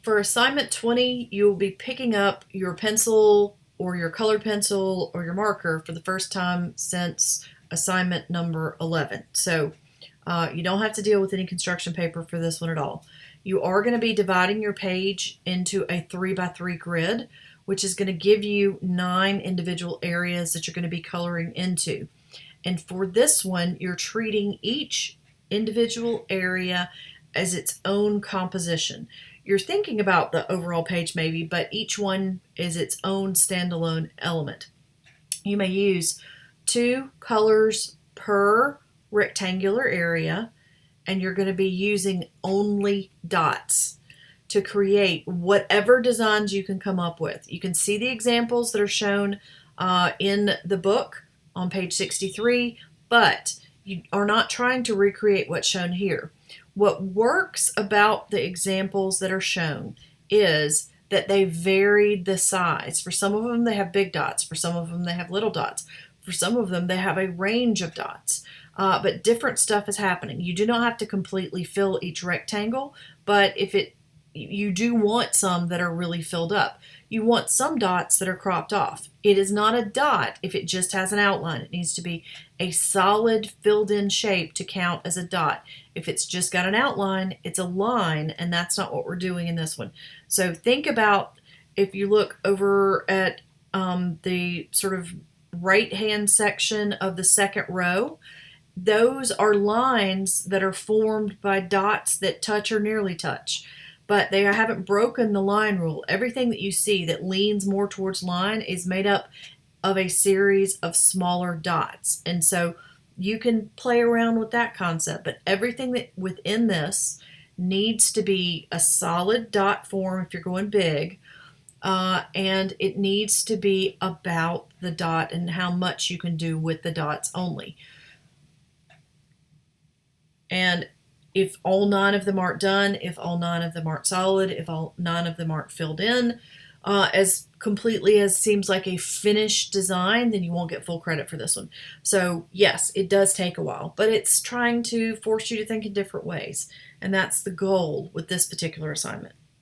For assignment 20, you will be picking up your pencil or your colored pencil or your marker for the first time since assignment number 11. So you don't have to deal with any construction paper for this one at all. You are going to be dividing your page into a 3x3 grid, which is going to give you 9 individual areas that you're going to be coloring into. And for this one, you're treating each individual area as its own composition. You're thinking about the overall page maybe, but each one is its own standalone element. You may use 2 colors per rectangular area, and you're going to be using only dots to create whatever designs you can come up with. You can see the examples that are shown in the book on page 63, but you are not trying to recreate what's shown here. What works about the examples that are shown is that they varied the size. For some of them, they have big dots. For some of them, they have little dots. For some of them, they have a range of dots. But different stuff is happening. You do not have to completely fill each rectangle, but you do want some that are really filled up. You want some dots that are cropped off. It is not a dot if it just has an outline. It needs to be a solid filled in shape to count as a dot. If it's just got an outline, it's a line, and that's not what we're doing in this one. So think about, if you look over at the sort of right-hand section of the second row, those are lines that are formed by dots that touch or nearly touch. But they haven't broken the line rule. Everything that you see that leans more towards line is made up of a series of smaller dots. And so you can play around with that concept, but everything that within this needs to be a solid dot form if you're going big, and it needs to be about the dot and how much you can do with the dots only. And if all 9 of them aren't done, if all 9 of them aren't solid, if all 9 of them aren't filled in as completely as seems like a finished design, then you won't get full credit for this one. So yes, it does take a while, but it's trying to force you to think in different ways. And that's the goal with this particular assignment.